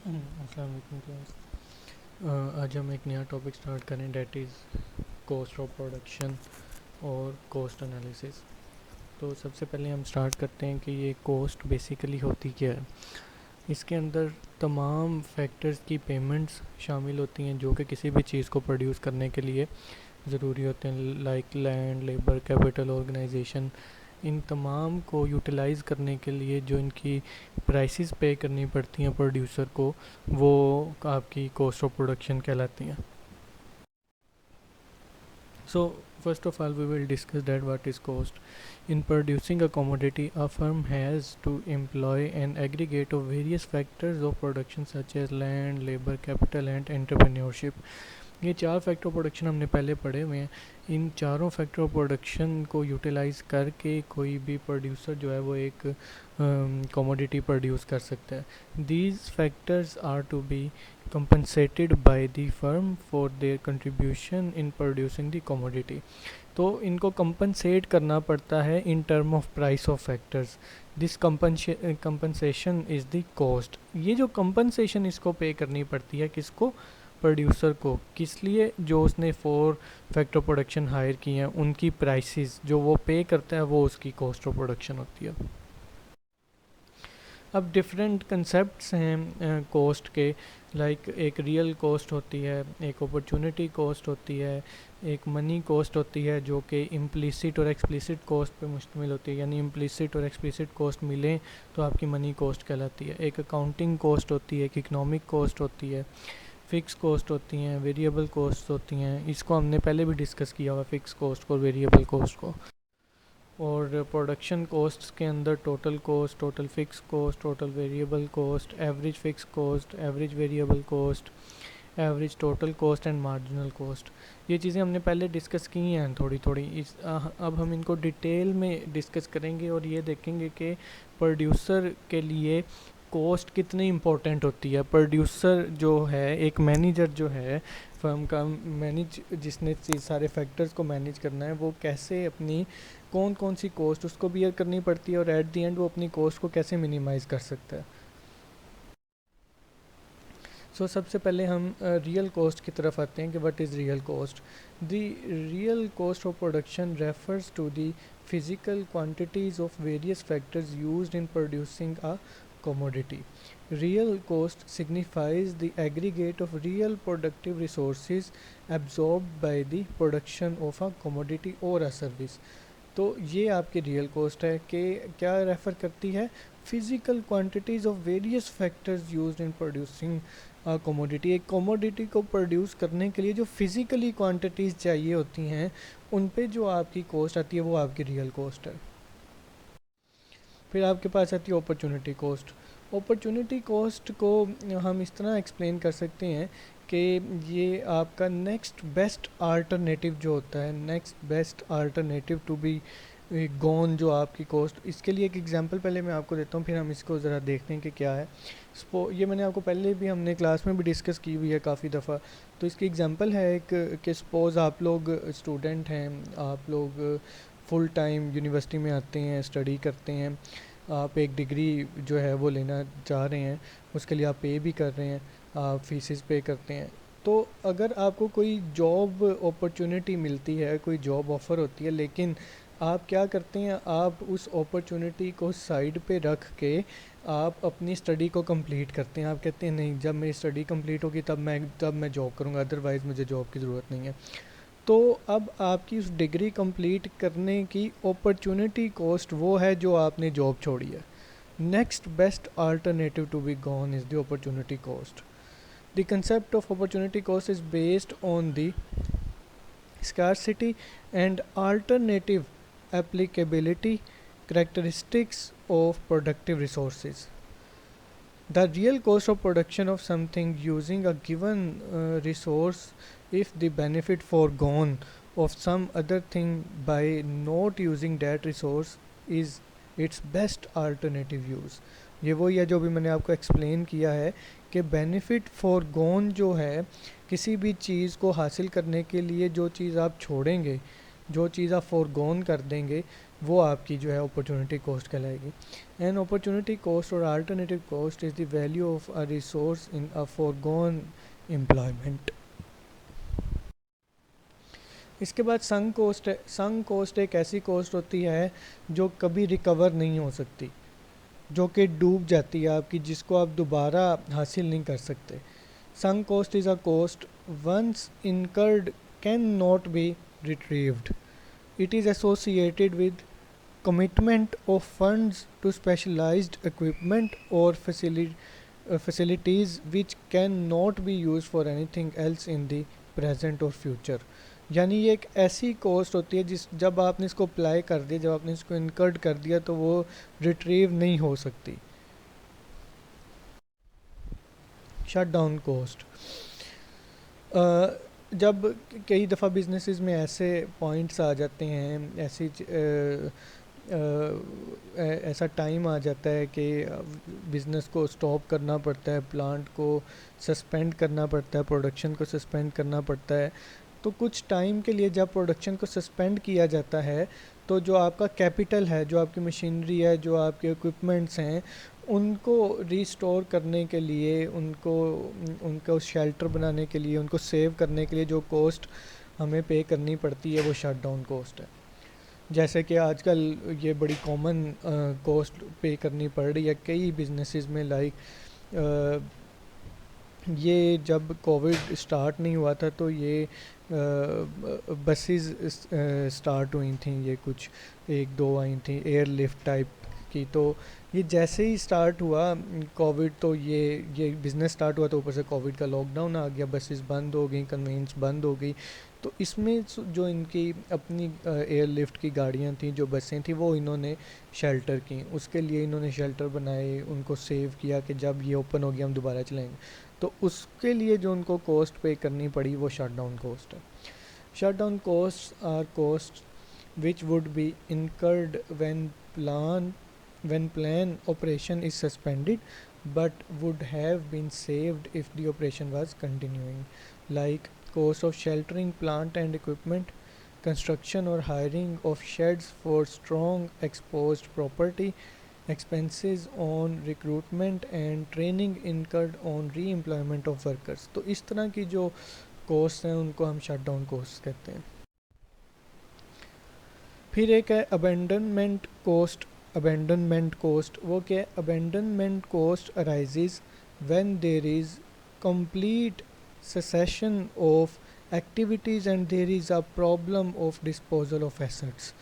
अस्सलाम वालेकुम क्लास। आज हम एक नया टॉपिक स्टार्ट करें, that is cost of production और कॉस्ट एनालिसिस। तो सबसे पहले हम स्टार्ट करते हैं कि ये कॉस्ट बेसिकली होती क्या है। इसके अंदर तमाम फैक्टर्स की पेमेंट्स शामिल होती हैं जो कि किसी भी चीज़ को प्रोड्यूस करने के लिए ज़रूरी होते हैं, like land, labour, capital, organisation. इन तमाम को यूटिलाइज़ करने के लिए जो इनकी प्राइसेस पे करनी पड़ती हैं प्रोड्यूसर को, वो आपकी कॉस्ट ऑफ प्रोडक्शन कहलाती हैं। So first of all we will discuss that what is cost. In producing a commodity, a firm has to employ an aggregate of various factors of production such as land, labor, capital and entrepreneurship. ये चार factor production हमने पहले पढ़े हुए हैं। इन चारों factor production को utilise करके कोई भी प्रोड्यूसर जो है वो एक कमोडिटी प्रोड्यूस कर सकता है। These factors are to be compensated by the firm for their contribution in producing the commodity. तो इनको कंपनसेट करना पड़ता है in term of price of factors. This compensation is the cost. ये जो कंपनसेशन इसको पे करनी पड़ती है किसको? प्रोड्यूसर को। किस लिए? जो उसने 4 फैक्टर प्रोडक्शन हायर किए हैं उनकी प्राइसेस जो वो पे करता है वो उसकी कॉस्ट ऑफ प्रोडक्शन होती है। अब डिफरेंट कंसेप्ट्स हैं कॉस्ट के, लाइक एक रियल कॉस्ट होती है, एक अपॉर्चुनिटी कॉस्ट होती है, एक मनी कॉस्ट होती है जो कि इम्प्लिसिट और एक्सप्लिसिट कॉस्ट पे मुश्तमिल होती है, यानी इम्प्लिसिट और एक्सप्लिसिट कॉस्ट मिलें तो आपकी मनी कॉस्ट कहलाती है। एक अकाउंटिंग कॉस्ट होती है, एक इकोनॉमिक कॉस्ट होती है, फ़िक्स कॉस्ट होती हैं, वेरिएबल कॉस्ट होती हैं। इसको हमने पहले भी डिस्कस किया हुआ, फ़िक्स कॉस्ट को, वेरिएबल कॉस्ट को। और प्रोडक्शन कॉस्ट्स के अंदर total cost, total fix cost, total variable cost, average fix cost, average variable cost, average total cost and marginal cost. ये चीज़ें हमने पहले डिस्कस की हैं थोड़ी थोड़ी। अब हम इनको डिटेल में डिस्कस करेंगे और ये देखेंगे कि प्रोड्यूसर के लिए कॉस्ट कितनी इम्पोर्टेंट होती है। प्रोड्यूसर जो है, एक मैनेजर जो है फर्म का, जिसने सारे फैक्टर्स को मैनेज करना है, वो कैसे अपनी कौन कौन सी कॉस्ट उसको बियर करनी पड़ती है और एट द एंड वो अपनी कॉस्ट को कैसे मिनिमाइज़ कर सकता है। सबसे पहले हम रियल कॉस्ट की तरफ आते हैं कि what is real cost. The real cost of production refers to the physical quantities of various factors used in producing a commodity. Real cost signifies the aggregate of real productive resources absorbed by the production of a commodity or a service. तो ये आपकी real cost है कि क्या refer करती है? Physical quantities of various factors used in producing commodity. एक commodity को प्रोड्यूस करने के लिए जो फिज़िकली क्वांटिटीज़ चाहिए होती हैं उन पे जो आपकी कॉस्ट आती है वो आपकी रियल कॉस्ट है। फिर आपके पास आती है अपॉर्चुनिटी कॉस्ट। अपॉर्चुनिटी कॉस्ट को हम इस तरह एक्सप्लेन कर सकते हैं कि ये आपका नेक्स्ट बेस्ट आल्टरनेटिव जो होता है, next best alternative to be gone, जो आपकी कॉस्ट। इसके लिए एक एग्जांपल पहले मैं आपको देता हूँ, फिर हम इसको ज़रा देखते हैं कि क्या है। ये मैंने आपको पहले भी, हमने क्लास में भी डिस्कस की हुई है काफ़ी दफ़ा। तो इसकी एग्जांपल है एक कि सपोज़ आप लोग स्टूडेंट हैं, आप लोग फुल टाइम यूनिवर्सिटी में आते हैं, स्टडी करते हैं, आप एक डिग्री जो है वो लेना चाह रहे हैं, उसके लिए आप पे भी कर रहे हैं, आप फीसेस पे करते हैं। तो अगर आपको कोई जॉब अपॉर्चुनिटी मिलती है, कोई जॉब ऑफ़र होती है, लेकिन आप क्या करते हैं, आप उस अपॉर्चुनिटी को साइड पे रख के आप अपनी स्टडी को कंप्लीट करते हैं। आप कहते हैं नहीं, जब मेरी स्टडी कंप्लीट होगी तब मैं जॉब करूँगा, अदरवाइज़ मुझे जॉब की ज़रूरत नहीं है। तो अब आपकी उस डिग्री कंप्लीट करने की अपॉर्चुनिटी कॉस्ट वो है जो आपने जॉब छोड़ी है। Next best alternative to be gone is the opportunity cost. The concept of opportunity cost is based on the scarcity and alternative applicability characteristics of productive resources. The real cost of production of something using a given resource, if the benefit foregone of some other thing by not using that resource is its best alternative use. ये वही है जो भी मैंने आपको explain किया है कि बेनिफिट फॉरगोन जो है, किसी भी चीज़ को हासिल करने के लिए जो चीज़ आप छोड़ेंगे जो चीज़ आप फोरगोन कर देंगे वो आपकी जो है अपॉर्चुनिटी कॉस्ट कहलाएगी। And opportunity cost or alternative cost is the value of a resource in a forgone employment. इसके बाद संक कॉस्ट है। संक कॉस्ट एक ऐसी कॉस्ट होती है जो कभी रिकवर नहीं हो सकती, जो कि डूब जाती है आपकी, जिसको आप दोबारा हासिल नहीं कर सकते। Sunk cost is a cost once incurred can not be retrieved. It is associated with commitment of funds to specialized equipment or facilities which cannot be used for anything else in the present or future। यानी ये एक ऐसी cost होती है जिस जब आपने इसको अप्लाई कर दिया, जब आपने इसको इनकर्ड कर दिया तो वो रिट्रीव नहीं हो सकती। शट डाउन कॉस्ट, जब कई दफ़ा बिजनेसेस में ऐसे पॉइंट्स आ जाते हैं, ऐसा टाइम आ जाता है कि बिज़नेस को स्टॉप करना पड़ता है, प्लांट को सस्पेंड करना पड़ता है, प्रोडक्शन को सस्पेंड करना पड़ता है। तो कुछ टाइम के लिए जब प्रोडक्शन को सस्पेंड किया जाता है तो जो आपका कैपिटल है, जो आपकी मशीनरी है, जो आपके इक्विपमेंट्स हैं, उनको रिस्टोर करने के लिए, उनको शेल्टर बनाने के लिए, उनको सेव करने के लिए जो कॉस्ट हमें पे करनी पड़ती है वो शट डाउन कॉस्ट है। जैसे कि आजकल ये बड़ी कॉमन कॉस्ट पे करनी पड़ रही है कई बिजनेसेस में, लाइक ये जब कोविड स्टार्ट नहीं हुआ था तो ये बसेस स्टार्ट हुई थी, ये कुछ एक दो आई थी एयरलिफ्ट टाइप की। तो ये जैसे ही स्टार्ट हुआ कोविड, तो ये बिज़नेस स्टार्ट हुआ तो ऊपर से कोविड का लॉकडाउन आ गया, बसेस बंद हो गई, कन्वेंस बंद हो गई। तो इसमें जो इनकी अपनी एयरलिफ्ट की गाड़ियाँ थी, जो बसें थी, वो इन्होंने शेल्टर की, उसके लिए इन्होंने शेल्टर बनाए, उनको सेव किया कि जब ये ओपन हो गया हम दोबारा चलाएंगे। तो उसके लिए जो उनको कॉस्ट पे करनी पड़ी वो शट डाउन कॉस्ट है। Shut down cost are cost which would be incurred when plan operation is suspended but would have been saved if the operation was continuing, like cost of sheltering plant and equipment, construction or hiring of sheds for strong exposed property, expenses on recruitment and training incurred on re-employment of workers। तो इस तरह की जो cost हैं उनको हम shut down cost कहते हैं। फिर एक है अबेंडनमेंट कॉस्ट। अबेंडनमेंट कॉस्ट वो क्या है? Abandonment cost arises when there is complete cessation of activities and there is a problem of disposal of assets.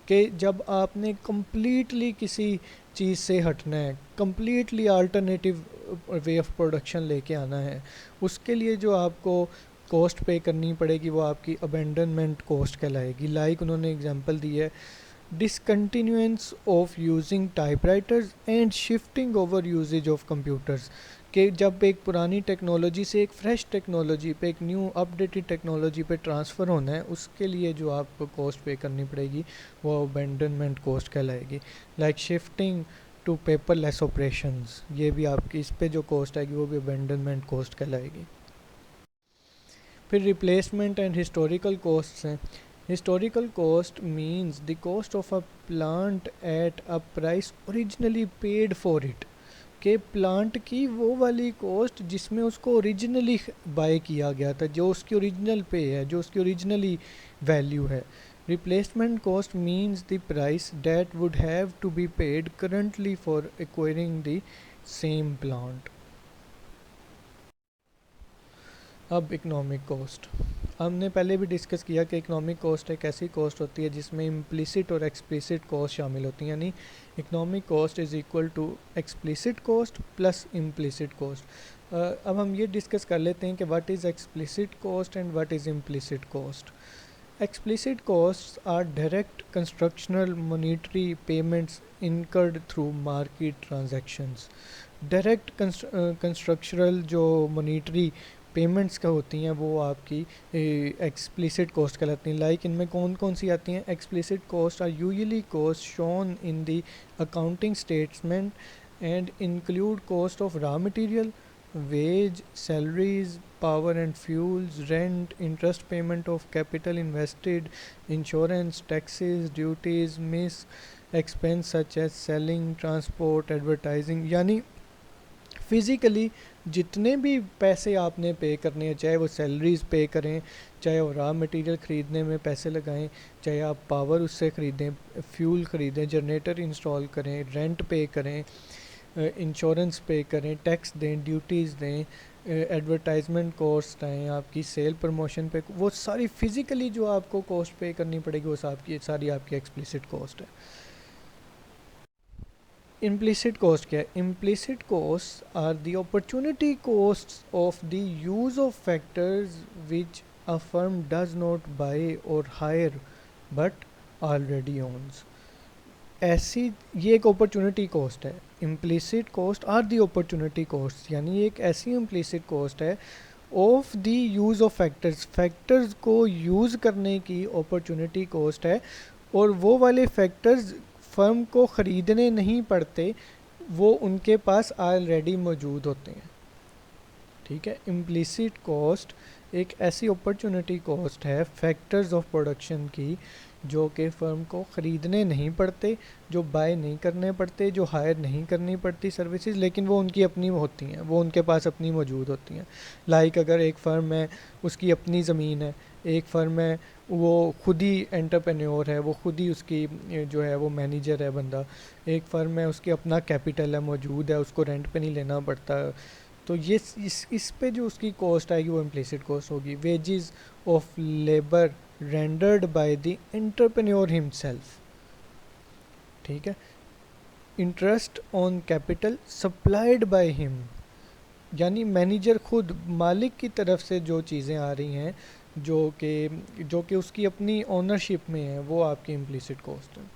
कि जब आपने कम्प्लीटली किसी चीज़ से हटना है, completely alternative way of production लेके आना है, उसके लिए जो आपको कॉस्ट पे करनी पड़ेगी वो आपकी अबेंडनमेंट कॉस्ट कहलाएगी। लाइक उन्होंने एग्जांपल दी है, discontinuance of using typewriters and shifting over usages of computers. कि जब एक पुरानी टेक्नोलॉजी से एक फ्रेश टेक्नोलॉजी पे, एक न्यू अपडेटेड टेक्नोलॉजी पे ट्रांसफ़र होना है, उसके लिए जो आपको कॉस्ट पे करनी पड़ेगी वो अबेंडनमेंट कॉस्ट कहलाएगी। Like shifting to paperless operations, ये भी आपकी इस पे जो कॉस्ट आएगी वो भी अबेंडनमेंट कॉस्ट कहलाएगी। फिर रिप्लेसमेंट एंड हिस्टोरिकल कॉस्ट्स हैं। Historical cost means the cost of a plant at a price originally paid for it. के प्लांट की वो वाली कॉस्ट जिसमें उसको ओरिजिनली बाय किया गया था, जो उसकी ओरिजिनल पे है, जो उसकी ओरिजिनली वैल्यू है। Replacement cost means the price that would have to be paid currently for acquiring the same plant. अब इकोनॉमिक कॉस्ट, हमने पहले भी डिस्कस किया कि इकोनॉमिक कॉस्ट एक ऐसी कॉस्ट होती है जिसमें इम्प्लिसिट और एक्सप्लिसिट कॉस्ट शामिल होती हैं। यानी economic cost is equal to explicit cost plus implicit cost. अब हम ये डिस्कस कर लेते हैं कि what is explicit cost and what is implicit cost. Explicit costs are direct constructional monetary payments incurred through market transactions। Direct constructional जो monetary payments का होती हैं वो आपकी एक्सप्लिसिट कॉस्ट कहलाती हैं। लाइक इनमें कौन कौन सी आती हैं? Explicit cost are usually cost shown in the accounting statement and include cost of raw material, wage, salaries, power and fuels, rent, interest payment of capital invested, insurance, taxes, duties, miss expense such as selling, transport, advertising. यानी physically जितने भी पैसे आपने पे करने हैं, चाहे वो सैलरीज पे करें, चाहे वो रॉ मटेरियल ख़रीदने में पैसे लगाएं, चाहे आप पावर उससे ख़रीदें, फ्यूल ख़रीदें, जनरेटर इंस्टॉल करें, रेंट पे करें, इंश्योरेंस पे करें, टैक्स दें, ड्यूटीज़ दें, एडवर्टाइजमेंट कॉस्ट आएँ आपकी, सेल प्रमोशन पे, वो सारी फिज़िकली जो आपको कॉस्ट पे करनी पड़ेगी वो सारी आपकी एक्सप्लिसिट कॉस्ट है। Implicit cost क्या है? Implicit costs are the opportunity costs of the use of factors which a firm does not buy or hire but already owns. ऐसी ये एक अपॉर्चुनिटी कॉस्ट है। Implicit cost are the opportunity cost, यानी एक ऐसी implicit cost है of the use of factors को use करने की अपॉर्चुनिटी कॉस्ट है, और वो वाले फैक्टर्स फर्म को ख़रीदने नहीं पड़ते, वो उनके पास ऑलरेडी मौजूद होते हैं। ठीक है, इम्प्लिसिट कॉस्ट एक ऐसी अपॉर्चुनिटी कॉस्ट है फैक्टर्स ऑफ प्रोडक्शन की जो कि फ़र्म को ख़रीदने नहीं पड़ते, जो बाय नहीं करने पड़ते, जो हायर नहीं करनी पड़ती सर्विसेज, लेकिन वो उनकी अपनी होती हैं, वो उनके पास अपनी मौजूद होती हैं। लाइक अगर एक फ़र्म है उसकी अपनी ज़मीन है, एक फ़र्म है वो खुद ही एंटरप्रेन्योर है, वो खुद ही उसकी जो है वो मैनेजर है बंदा, एक फ़र्म है उसकी अपना कैपिटल है मौजूद है, उसको रेंट पे नहीं लेना पड़ता, तो ये इस पे जो उसकी कॉस्ट आएगी वो इम्प्लिसिट कॉस्ट होगी। Wages of labour rendered by the entrepreneur himself. ठीक है, interest on capital supplied by him, यानी मैनेजर खुद मालिक की तरफ से जो चीज़ें आ रही हैं जो कि उसकी अपनी ओनरशिप में है, वो आपकी इम्प्लिसिट कॉस्ट है।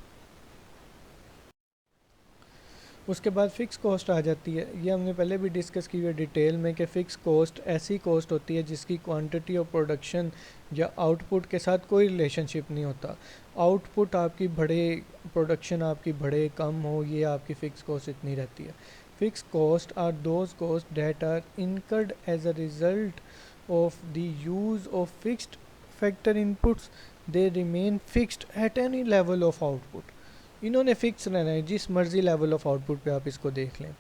उसके बाद फ़िक्स कॉस्ट आ जाती है। ये हमने पहले भी डिस्कस की हुई डिटेल में कि फ़िक्स कॉस्ट ऐसी कॉस्ट होती है जिसकी क्वांटिटी ऑफ प्रोडक्शन या आउटपुट के साथ कोई रिलेशनशिप नहीं होता। आउटपुट आपकी बढ़े, प्रोडक्शन आपकी बढ़े कम हो, ये आपकी फ़िक्स कॉस्ट इतनी रहती है। Fixed cost are those cost that are incurred as a result of the use of fixed factor inputs, they remain fixed at any level of output. इन्होंने फिक्स रहना है, जिस मर्जी लेवल ऑफ आउटपुट पे आप इसको देख लें।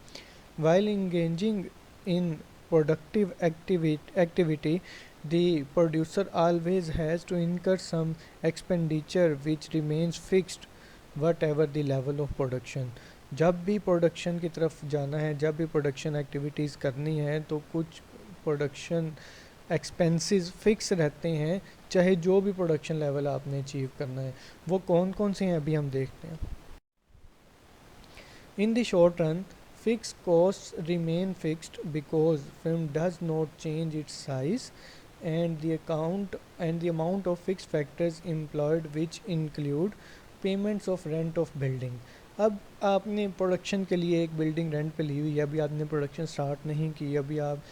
While engaging in productive activity the producer always has to incur some expenditure which remains fixed whatever the level of production. जब भी प्रोडक्शन की तरफ जाना है, जब भी प्रोडक्शन एक्टिविटीज़ करनी है, तो कुछ प्रोडक्शन एक्सपेंसेस फिक्स रहते हैं, चाहे जो भी प्रोडक्शन लेवल आपने अचीव करना है। वो कौन कौन से हैं अभी हम देखते हैं। In the short run fix cost remain fixed because film does not change it's size and the amount of fix factors employed which include payments of rent of building. अब आपने प्रोडक्शन के लिए एक बिल्डिंग रेंट पे ली हुई है, अभी आपने प्रोडक्शन स्टार्ट नहीं की, अभी आप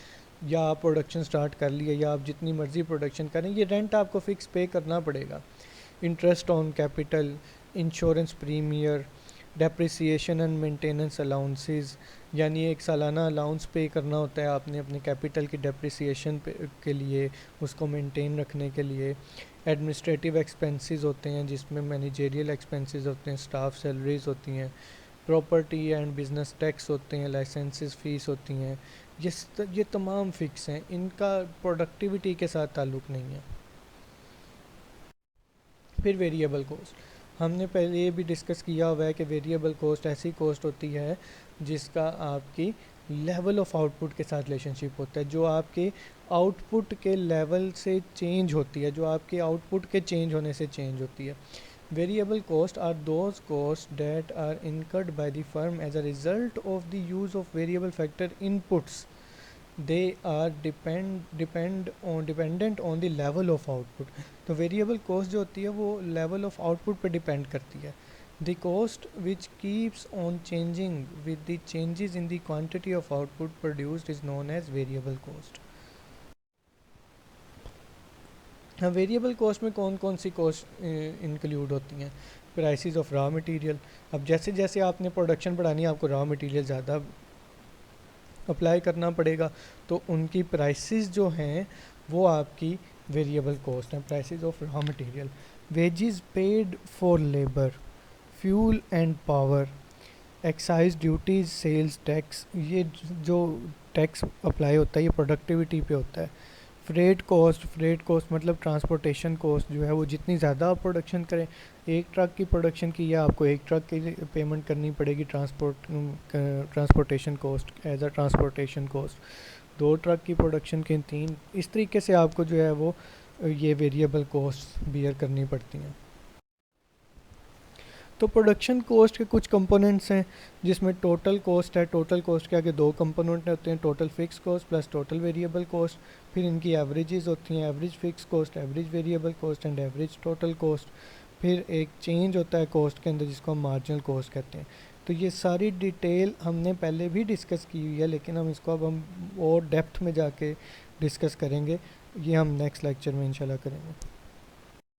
या आप प्रोडक्शन स्टार्ट कर लिया या आप जितनी मर्ज़ी प्रोडक्शन करें, ये रेंट आपको फ़िक्स पे करना पड़ेगा। Interest on capital, insurance premier, depreciation and maintenance allowances, यानी एक सालाना अलाउंस पे करना होता है आपने अपने कैपिटल की डेप्रिसिएशन के लिए, उसको मेंटेन रखने के लिए। एडमिनिस्ट्रेटिव एक्सपेंसेस होते हैं जिसमें मैनेजेरियल एक्सपेंसेस होते हैं, स्टाफ सैलरीज होती हैं, प्रॉपर्टी एंड बिजनेस टैक्स होते हैं, लाइसेंसेस फ़ीस होती हैं। ये तमाम फ़िक्स हैं, इनका प्रोडक्टिविटी के साथ ताल्लुक़ नहीं है। फिर वेरिएबल कॉस्ट, हमने पहले ये भी डिस्कस किया हुआ है कि वेरिएबल कॉस्ट ऐसी कॉस्ट होती है जिसका आपकी लेवल ऑफ आउटपुट के साथ रिलेशनशिप होता है, जो आपके आउटपुट के लेवल से चेंज होती है, जो आपके आउटपुट के चेंज होने से चेंज होती है। Variable costs are those costs that are incurred by the firm as a result of the use of variable factor inputs. They are dependent on the level of output. तो variable cost जो होती है वो level of output पे depend करती है। The cost which keeps on changing with the changes in the quantity of output produced is known as variable cost. हाँ, variable cost में कौन कौन सी कॉस्ट इंक्लूड होती हैं। प्राइसेस ऑफ रॉ मटेरियल, अब जैसे जैसे आपने प्रोडक्शन बढ़ानी है आपको रॉ मटेरियल ज़्यादा अप्लाई करना पड़ेगा, तो उनकी प्राइसेस जो हैं वो आपकी वेरिएबल कॉस्ट हैं, prices of raw material. Wages paid for labour, fuel and power, excise duties, sales tax, ये जो टैक्स अप्लाई होता है ये प्रोडक्टिविटी पे होता है। फ्रेट कॉस्ट मतलब ट्रांसपोर्टेशन कॉस्ट जो है वो जितनी ज़्यादा आप प्रोडक्शन करें, एक ट्रक की प्रोडक्शन की या आपको एक ट्रक की पेमेंट करनी पड़ेगी transportation cost as a transportation cost, 2 truck की प्रोडक्शन के 3, इस तरीके से आपको जो है वो ये वेरिएबल कॉस्ट बियर करनी पड़ती हैं। तो प्रोडक्शन कॉस्ट के कुछ कंपोनेंट्स हैं जिसमें टोटल कॉस्ट है। टोटल कॉस्ट के आगे 2 कंपोनेंट होते हैं, total fix cost plus total variable cost. फिर इनकी एवरेजेस होती हैं, average fix cost, average variable cost and average total cost. फिर एक चेंज होता है कॉस्ट के अंदर जिसको हम मार्जिनल कॉस्ट कहते हैं। तो ये सारी डिटेल हमने पहले भी डिस्कस की हुई है, लेकिन हम इसको अब हम और डेप्थ में जाके डिस्कस करेंगे। ये हम नेक्स्ट लेक्चर में इंशाल्लाह करेंगे।